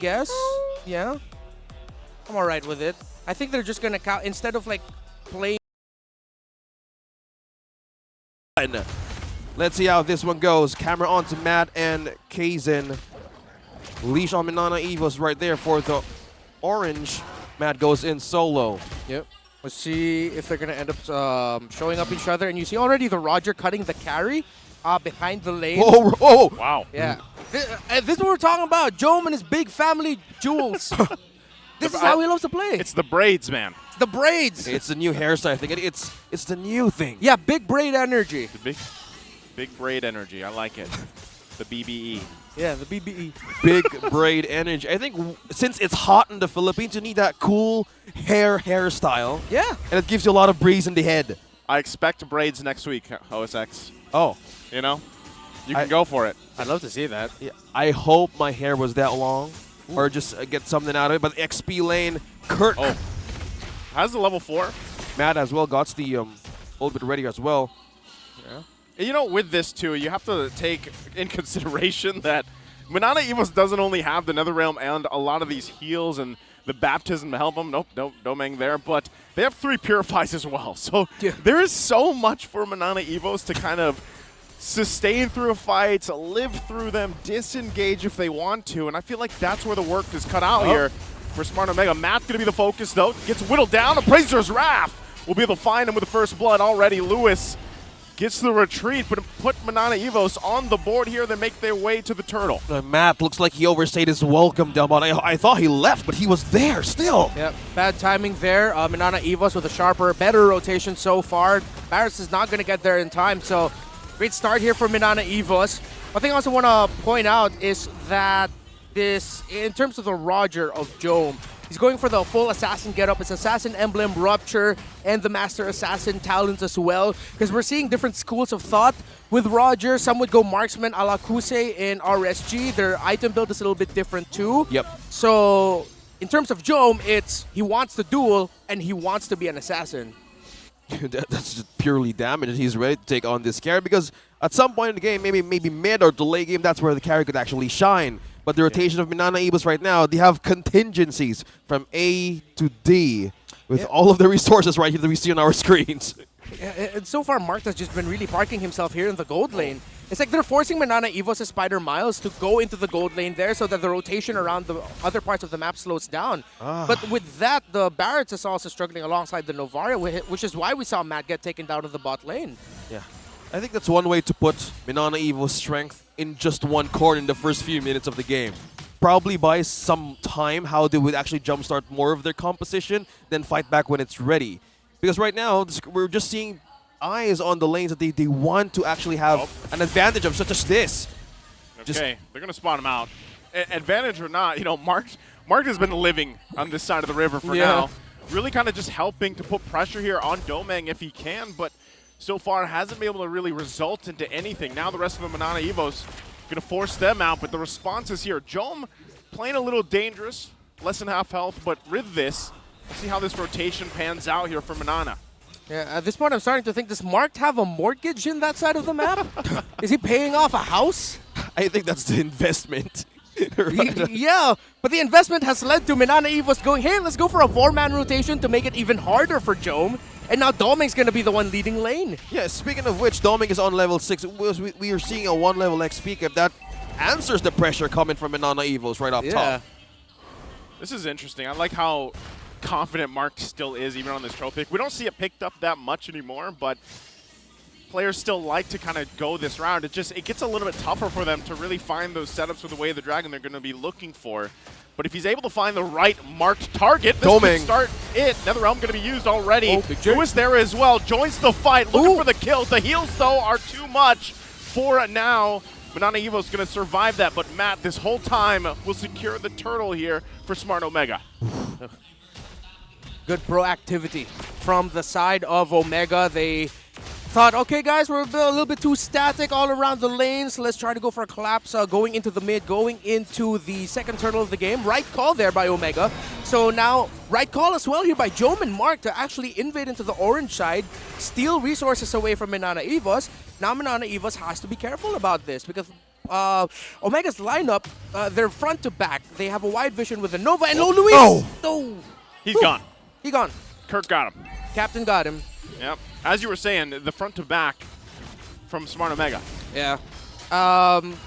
guess. Yeah. I'm alright with it. I think they're just gonna count instead of like playing. Let's see how this one goes. Camera on to Matt and Kaizen. Leash on Minana Evos right there for the orange. Matt goes in solo. Yep. Let's see if they're gonna end up showing up each other. And you see already the Roger cutting the carry behind the lane. Whoa, whoa. Wow. Yeah. This is what we're talking about. Jome and his big family jewels. This is how he loves to play. It's the braids, man. The braids. It's the new hairstyle. I think it's the new thing. Yeah, big braid energy. The big braid energy. I like it. The BBE. Yeah, the BBE. Big braid energy. I think since it's hot in the Philippines, you need that cool hairstyle. Yeah. And it gives you a lot of breeze in the head. I expect braids next week, OSX. Oh. You know? You can go for it. I'd love to see that. Yeah, I hope my hair was that long. Ooh. Or just get something out of it. But the XP lane, Kurt. Oh. How's the level 4? Matt as well got the little bit ready as well. Yeah. You know, with this too, you have to take in consideration that Minana Evos doesn't only have the Netherrealm and a lot of these heals and the baptism to help them. Nope, Domang there, but they have 3 purifies as well. So yeah. There is so much for Minana Evos to kind of sustain through fights, live through them, disengage if they want to, and I feel like that's where the work is cut out here for Smart Omega. Matt's going to be the focus, though. Gets whittled down. Appraiser's Wrath will be able to find him with the first blood already. Lewis gets the retreat, but put Minana Evos on the board here. They make their way to the turtle. Matt looks like he overstayed his welcome, Delbon. I thought he left, but he was there still. Yep, bad timing there. Minana Evos with a sharper, better rotation so far. Barris is not going to get there in time, so great start here for Minana Evos. One thing I also want to point out is that this, in terms of the Roger of Jome, he's going for the full assassin getup. It's assassin emblem, rupture, and the master assassin talents as well. Because we're seeing different schools of thought with Roger. Some would go marksman a la Kusei in RSG. Their item build is a little bit different too. Yep. So in terms of Jome, it's he wants to duel and he wants to be an assassin. That's just purely damage, and he's ready to take on this carry because at some point in the game, maybe mid or delay game, that's where the carry could actually shine. But the rotation of Minana Evos right now, they have contingencies from A to D with all of the resources right here that we see on our screens. Yeah, and so far, Mark has just been really parking himself here in the gold lane. It's like they're forcing Minana Evos' Spider Miles to go into the gold lane there so that the rotation around the other parts of the map slows down. But with that, the Barretts is also struggling alongside the Novaria, which is why we saw Matt get taken down to the bot lane. Yeah. I think that's one way to put Minana Evos' strength in just one corner in the first few minutes of the game. Probably buy some time how they would actually jumpstart more of their composition, then fight back when it's ready. Because right now, we're just seeing eyes on the lanes that they want to actually have an advantage of, such as this. Okay, they're going to spawn him out. Advantage or not, you know, Mark has been living on this side of the river for now. Really kind of just helping to put pressure here on Domang if he can, but so far hasn't been able to really result into anything. Now the rest of the Minana Evos going to force them out, but the response is here. Jome playing a little dangerous, less than half health, but with this, let's see how this rotation pans out here for Minana. Yeah, at this point, I'm starting to think, does Mark have a mortgage in that side of the map? Is he paying off a house? I think that's the investment. Yeah, but the investment has led to Minana Evos going, hey, let's go for a 4-man rotation to make it even harder for Jome. And now Doming's going to be the one leading lane. Yeah, speaking of which, Doming is on level 6. We are seeing a 1-level XP cap that answers the pressure coming from Minana Evos right off top. This is interesting. I like how confident Mark still is even on this trophy. We don't see it picked up that much anymore, but players still like to kind of go this round. It gets a little bit tougher for them to really find those setups with the way of the dragon they're going to be looking for. But if he's able to find the right marked target, this could start it. Netherrealm going to be used already. Lewis there as well, joins the fight, looking for the kills. The heals, though, are too much for now. Minana Evos going to survive that, but Matt, this whole time, will secure the turtle here for Smart Omega. Good proactivity from the side of Omega. They thought, okay, guys, we're a little bit too static all around the lanes. Let's try to go for a collapse going into the mid, going into the second turtle of the game. Right call there by Omega. So now, right call as well here by Jome and Mark to actually invade into the orange side, steal resources away from Minana Evos. Now Minana Evos has to be careful about this because Omega's lineup, they're front to back. They have a wide vision with the Nova and Luis. No. He's gone. He gone. Kirk got him. Captain got him. Yep. As you were saying, the front to back from Smart Omega. Yeah.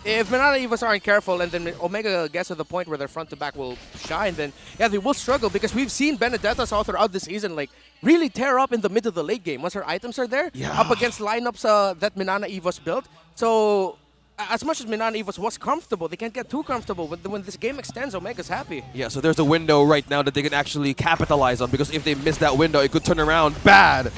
If Minana Evos aren't careful and then Omega gets to the point where their front to back will shine, then yeah, they will struggle because we've seen Benedetta's all throughout the season like really tear up in the mid of the late game once her items are there up against lineups that Minana Evos built. So as much as Minana Evos was comfortable, they can't get too comfortable. When this game extends, Omega's happy. Yeah, so there's a window right now that they can actually capitalize on, because if they miss that window, it could turn around bad.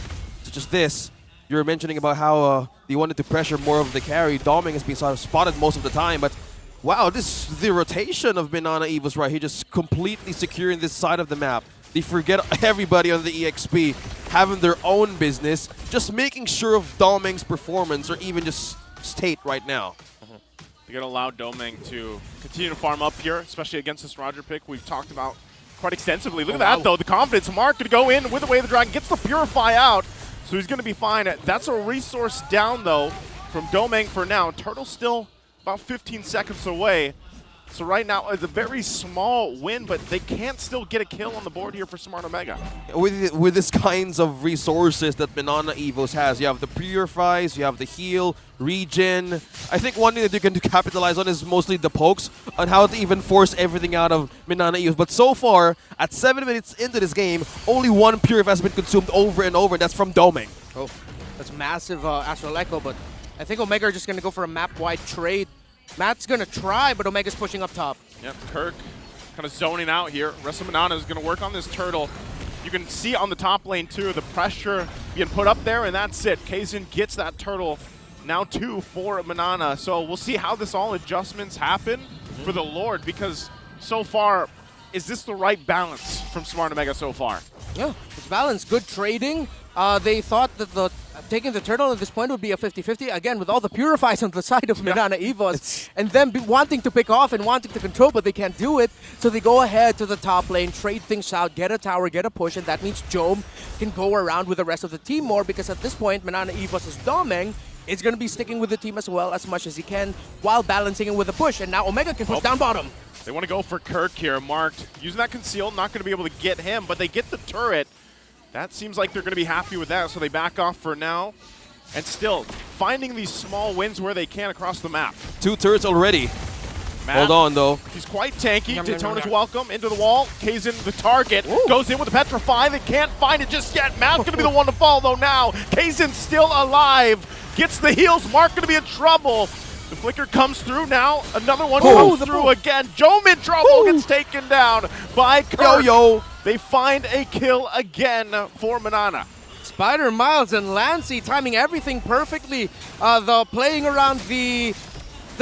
Such as this. You were mentioning about how they wanted to pressure more of the carry. Doming has been sort of spotted most of the time, but wow, the rotation of Minana Evos right here, just completely securing this side of the map. They forget everybody on the EXP having their own business, just making sure of Doming's performance or even just state right now. They're going to allow Doming to continue to farm up here, especially against this Roger pick we've talked about quite extensively. Look at that, though. The confidence. Mark going to go in with the Way of the Dragon, gets the Purify out, so he's going to be fine. That's a resource down, though, from Doming for now. Turtle's still about 15 seconds away. So right now, it's a very small win, but they can't still get a kill on the board here for Smart Omega. With these kinds of resources that Minana Evos has, you have the Purifies, you have the heal, regen. I think one thing that you can capitalize on is mostly the pokes on how to even force everything out of Minana Evos. But so far, at 7 minutes into this game, only one Purify has been consumed over and over, and that's from Doming. Oh, that's massive Astral Echo, but I think Omega are just going to go for a map-wide trade. Matt's going to try, but Omega's pushing up top. Yep, Kirk kind of zoning out here. Rest of Minana is going to work on this turtle. You can see on the top lane, too, the pressure being put up there, and that's it. Kazin gets that turtle. Now 2 for Minana. So we'll see how this all adjustments happen for the Lord, because so far, is this the right balance from Smart Omega so far? Yeah, it's balanced. Good trading. They thought that taking the turtle at this point would be a 50-50. Again, with all the Purifies on the side of Minana Evos, and them wanting to pick off and wanting to control, but they can't do it. So they go ahead to the top lane, trade things out, get a tower, get a push, and that means Jome can go around with the rest of the team more, because at this point, Minana Evos is Doming. Is going to be sticking with the team as well as much as he can while balancing it with a push. And now Omega can push down bottom. They want to go for Kirk here. Marked, using that conceal, not going to be able to get him, but they get the turret. That seems like they're going to be happy with that, so they back off for now. And still, finding these small wins where they can across the map. 2 turrets already. Matt, hold on, though. He's quite tanky. Daytona's welcome into the wall. Kazin, the target, goes in with the Petrify. They can't find it just yet. Matt's going to be the one to fall, though, now. Kazin's still alive. Gets the heals. Mark going to be in trouble. The flicker comes through now. Another one comes through again. Jome in trouble. Gets taken down by Kirk. They find a kill again for Minana. Spider, Miles, and Lancy timing everything perfectly. The playing around the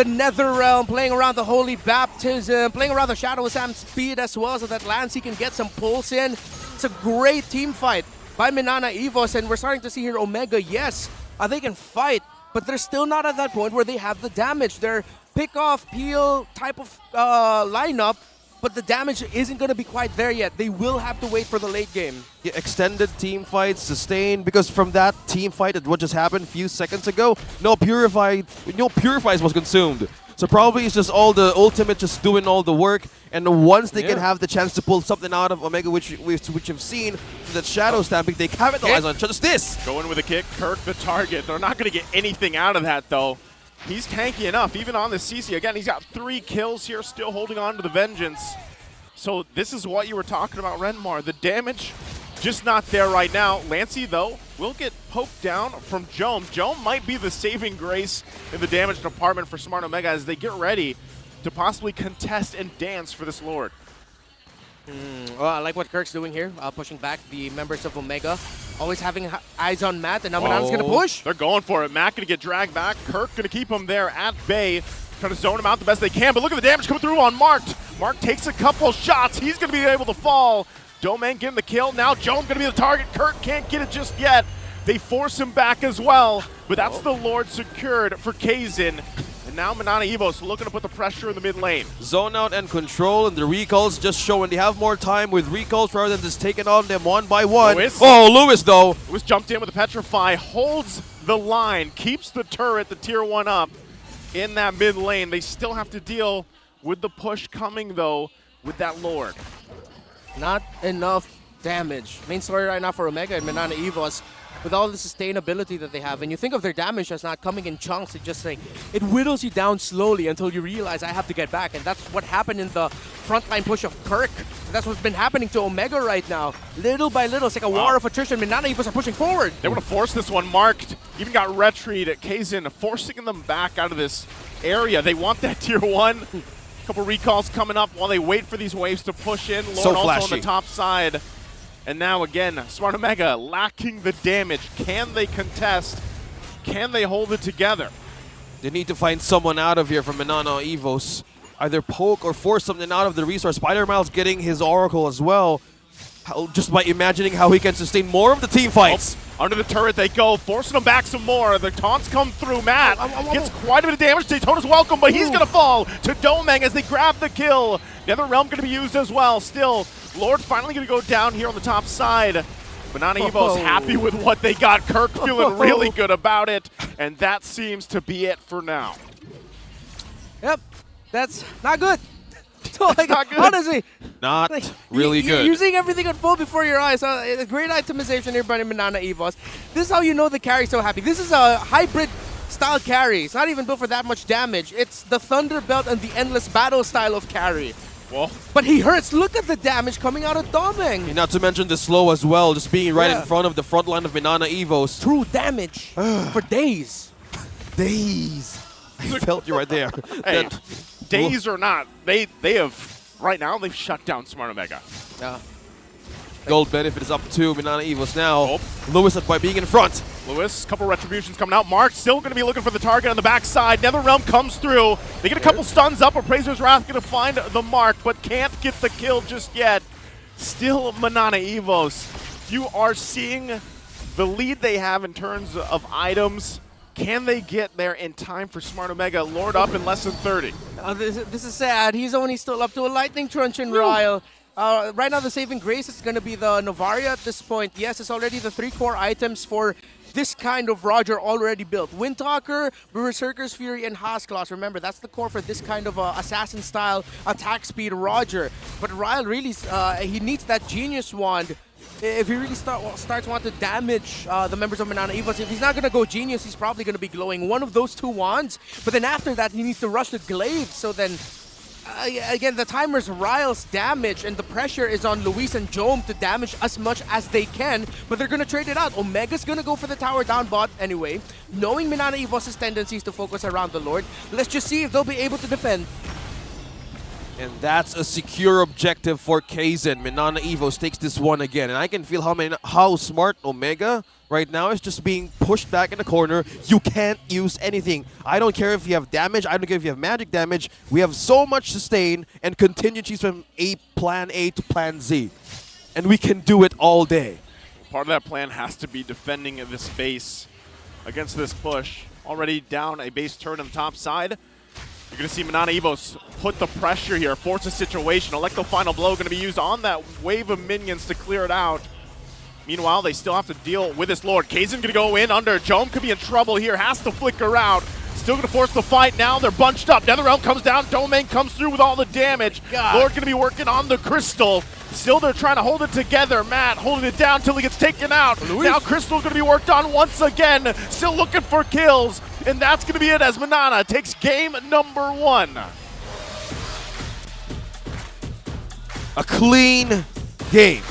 Nether Realm, playing around the Holy Baptism, playing around the Shadow of Sam's speed as well, so that Lancy can get some pulse in. It's a great team fight by Minana Evos, and we're starting to see here Omega, yes, they can fight, but they're still not at that point where they have the damage. They're pick-off, peel type of lineup, but the damage isn't going to be quite there yet. They will have to wait for the late game. Yeah, extended team fights, sustained, because from that team fight that what just happened a few seconds ago, no Purifies was consumed. So probably it's just all the ultimate just doing all the work, and once they can have the chance to pull something out of Omega, which you've seen, that Shadow Stamping, they capitalize on just this. Going with a kick, Kirk the target. They're not going to get anything out of that, though. He's tanky enough, even on the CC. Again, he's got 3 kills here, still holding on to the Vengeance. So this is what you were talking about, Renmar. The damage just not there right now. Lancy, though, will get poked down from Jome. Jome might be the saving grace in the damage department for Smart Omega as they get ready to possibly contest and dance for this Lord. Well, I like what Kirk's doing here, pushing back the members of Omega. Always having eyes on Matt, and now Minana's going to push. They're going for it. Matt going to get dragged back. Kirk going to keep him there at bay, trying to zone him out the best they can. But look at the damage coming through on Mark. Mark takes a couple shots. He's going to be able to fall. Domain getting the kill. Now Jome going to be the target. Kirk can't get it just yet. They force him back as well, but that's the Lord secured for Kazin. And now Minana Evos looking to put the pressure in the mid lane. Zone out and control, and the recalls just showing they have more time with recalls rather than just taking on them one by one. Lewis. Oh, Lewis, though. Lewis jumped in with the Petrify, holds the line, keeps the turret, the tier 1 up. in that mid lane. They still have to deal with the push coming, though, with that Lord. Not enough damage. Main story right now for Omega and Minana Evos, with all the sustainability that they have. And you think of their damage as not coming in chunks, it just like, it whittles you down slowly until you realize I have to get back. And that's what happened in the frontline push of Kirk. And that's what's been happening to Omega right now. Little by little, it's like a war of attrition. Minana Evos are pushing forward. They want to force this one. Marked, even got retreat at Kazin, forcing them back out of this area. They want that tier 1. Couple recalls coming up while they wait for these waves to push in. Lord So also flashy. on the top side. And now again, Smart Omega lacking the damage. Can they contest? Can they hold it together? They need to find someone out of here from Minana Evos. Either poke or force something out of the resource. Spider-Miles getting his Oracle as well. Just by imagining how he can sustain more of the team fights. Under the turret they go, forcing them back some more. The taunts come through. Matt gets quite a bit of damage. Daytona's welcome, but he's going to fall to Domeng as they grab the kill. Nether Realm going to be used as well. Still, Lord finally going to go down here on the top side. Minana Evos happy with what they got. Kirk feeling really good about it, and that seems to be it for now. Yep, that's not good. So, like, not good. honestly, Not like, really good. You're seeing everything unfold before your eyes. A great itemization here by Minana Evos. This is how you know the carry's so happy. This is a hybrid style carry. It's not even built for that much damage. It's the Thunder Belt and the Endless Battle style of carry. Well, But he hurts. Look at the damage coming out of Domeng. And not to mention the slow as well, just being right Yeah. in front of the front line of Minana Evos. True damage for days. Days. I felt you right there. hey, That- days or not, they have, right now, they've shut down Smart Omega. Gold benefit is up to Minana Evos now. Oh. Lewis by being in front. Lewis, couple retributions coming out. Mark still going to be looking for the target on the backside. Nether Realm comes through. They get a couple stuns up. Appraiser's Wrath going to find the mark, but can't get the kill just yet. Still Minana Evos. You are seeing the lead they have in terms of items. Can they get there in time for Smart Omega? Lord up in less than 30. This is sad. He's only still up to a Lightning Truncheon Ryle. Right now, the saving grace is going to be the Novaria at this point. Yes, it's already the 3 core items for this kind of Roger already built. Windtalker, Berserker's Fury, and Haasklaus. Remember, that's the core for this kind of assassin-style attack speed Roger. But Ryle really, he needs that Genius Wand. If he really starts wanting to damage the members of Minana Evos, if he's not going to go Genius, he's probably going to be glowing one of those 2 wands. But then after that, he needs to rush the Glaive. So then, again, the timer's Ryle's damage, and the pressure is on Luis and Jome to damage as much as they can. But they're going to trade it out. Omega's going to go for the tower down bot anyway. Knowing Minana Evos' tendencies to focus around the Lord, let's just see if they'll be able to defend. And that's a secure objective for Kazin. Minana Evos takes this one again. And I can feel how smart Omega right now is just being pushed back in the corner. You can't use anything. I don't care if you have damage. I don't care if you have magic damage. We have so much sustain and contingencies from plan A to plan Z. And we can do it all day. Part of that plan has to be defending this base against this push. Already down a base turret on the top side. You're going to see Minana Evos put the pressure here, force a situation. Electro Final Blow going to be used on that wave of minions to clear it out. Meanwhile, they still have to deal with this Lord. Kazin going to go in under. Jome could be in trouble here, has to flicker out. Still going to force the fight now. They're bunched up. NetherRealm comes down. Domain comes through with all the damage. God. Lord going to be working on the Crystal. Still, they're trying to hold it together. Matt holding it down until he gets taken out. Luis. Now Crystal's going to be worked on once again. Still looking for kills. And that's going to be it as Minana takes game number 1. A clean game.